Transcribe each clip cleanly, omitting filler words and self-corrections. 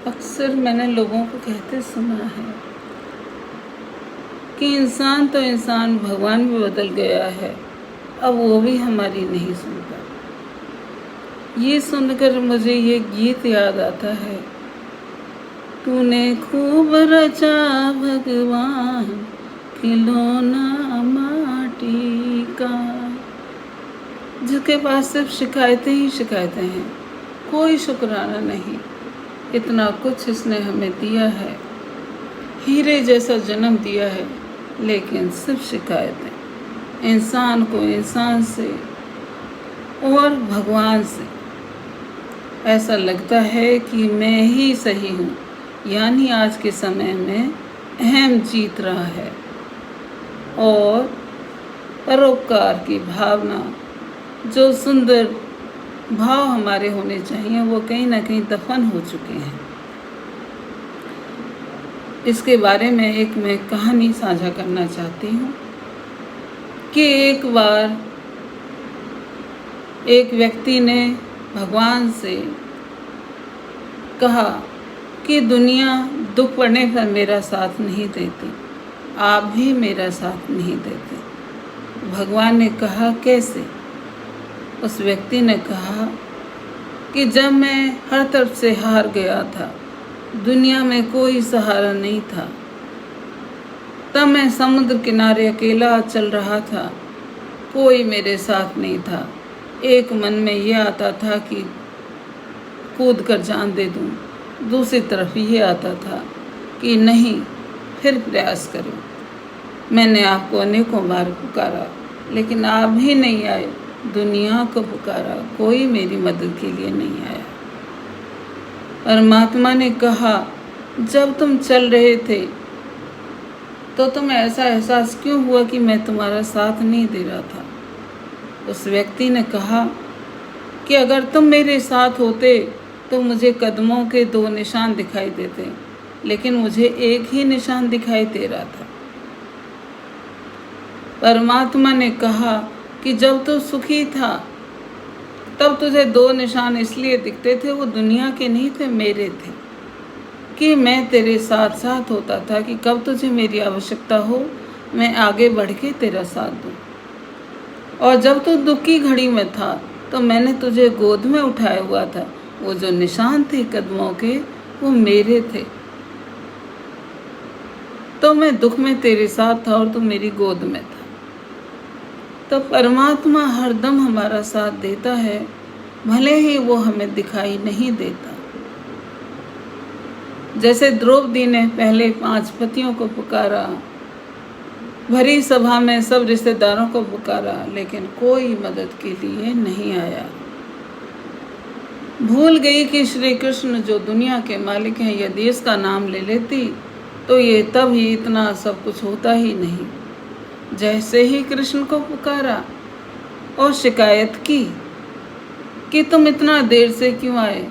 अक्सर मैंने लोगों को कहते सुना है कि इंसान तो इंसान, भगवान भी बदल गया है, अब वो भी हमारी नहीं सुनता। ये सुनकर मुझे ये गीत याद आता है, तूने खूब रचा भगवान खिलौना माटी का, जिसके पास सिर्फ शिकायतें ही शिकायतें हैं, कोई शुक्राना नहीं। इतना कुछ इसने हमें दिया है, हीरे जैसा जन्म दिया है, लेकिन सिर्फ शिकायतें। इंसान को इंसान से और भगवान से ऐसा लगता है कि मैं ही सही हूँ, यानी आज के समय में अहम जीत रहा है और परोपकार की भावना, जो सुंदर भाव हमारे होने चाहिए, वो कहीं ना कहीं दफन हो चुके हैं। इसके बारे में एक मैं कहानी साझा करना चाहती हूँ कि एक बार एक व्यक्ति ने भगवान से कहा कि दुनिया दुख पड़ने पर मेरा साथ नहीं देती, आप भी मेरा साथ नहीं देते। भगवान ने कहा कैसे? उस व्यक्ति ने कहा कि जब मैं हर तरफ से हार गया था, दुनिया में कोई सहारा नहीं था, तब मैं समुद्र किनारे अकेला चल रहा था, कोई मेरे साथ नहीं था। एक मन में ये आता था कि कूद कर जान दे दूं, दूसरी तरफ ये आता था कि नहीं, फिर प्रयास करो। मैंने आपको अनेकों बार पुकारा, लेकिन आप भी नहीं आए। दुनिया को पुकारा, कोई मेरी मदद के लिए नहीं आया। परमात्मा ने कहा, जब तुम चल रहे थे तो तुम्हें ऐसा एहसास क्यों हुआ कि मैं तुम्हारा साथ नहीं दे रहा था? उस व्यक्ति ने कहा कि अगर तुम मेरे साथ होते तो मुझे कदमों के 2 निशान दिखाई देते, लेकिन मुझे एक ही निशान दिखाई दे रहा था। परमात्मा ने कहा कि जब तू सुखी था तब तुझे 2 निशान इसलिए दिखते थे, वो दुनिया के नहीं थे, मेरे थे, कि मैं तेरे साथ साथ होता था कि कब तुझे मेरी आवश्यकता हो मैं आगे बढ़ के तेरा साथ दूं। और जब तू दुख की घड़ी में था तो मैंने तुझे गोद में उठाया हुआ था, वो जो निशान थे कदमों के वो मेरे थे। तो मैं दुख में तेरे साथ था और तू मेरी गोद में था। तो परमात्मा हरदम हमारा साथ देता है, भले ही वो हमें दिखाई नहीं देता। जैसे द्रौपदी ने पहले 5 पतियों को पुकारा, भरी सभा में सब रिश्तेदारों को पुकारा, लेकिन कोई मदद के लिए नहीं आया। भूल गई कि श्री कृष्ण जो दुनिया के मालिक हैं, यदि इसका नाम ले लेती तो ये तब ही इतना सब कुछ होता ही नहीं। जैसे ही कृष्ण को पुकारा और शिकायत की कि तुम इतना देर से क्यों आए,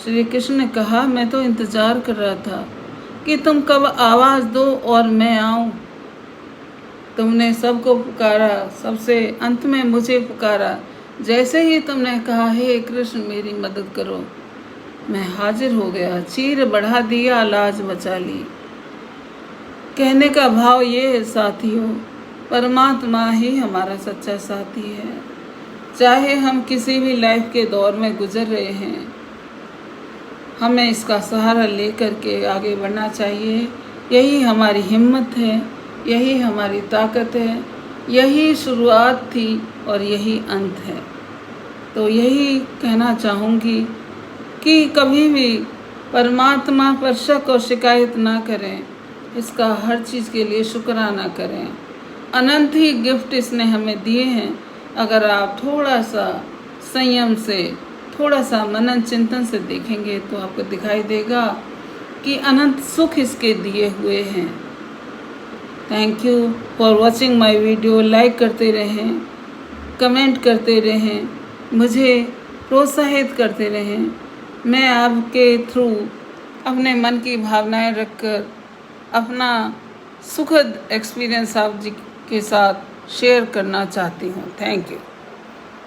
श्री कृष्ण ने कहा, मैं तो इंतज़ार कर रहा था कि तुम कब आवाज़ दो और मैं आऊं। तुमने सबको पुकारा, सबसे अंत में मुझे पुकारा। जैसे ही तुमने कहा, हे कृष्ण मेरी मदद करो, मैं हाजिर हो गया, चीर बढ़ा दिया, लाज बचा ली। कहने का भाव ये है साथियों, परमात्मा ही हमारा सच्चा साथी है। चाहे हम किसी भी लाइफ के दौर में गुजर रहे हैं, हमें इसका सहारा लेकर के आगे बढ़ना चाहिए। यही हमारी हिम्मत है, यही हमारी ताकत है, यही शुरुआत थी और यही अंत है। तो यही कहना चाहूँगी कि कभी भी परमात्मा पर शक और शिकायत ना करें, इसका हर चीज़ के लिए शुक्राना करें। अनंत ही गिफ्ट इसने हमें दिए हैं। अगर आप थोड़ा सा संयम से, थोड़ा सा मनन चिंतन से देखेंगे तो आपको दिखाई देगा कि अनंत सुख इसके दिए हुए हैं। Thank you for watching my video. Like करते रहें, कमेंट करते रहें, मुझे प्रोत्साहित करते रहें। मैं आपके थ्रू अपने मन की भावनाएं रखकर अपना सुखद एक्सपीरियंस आप जी के साथ शेयर करना चाहती हूँ। Thank you.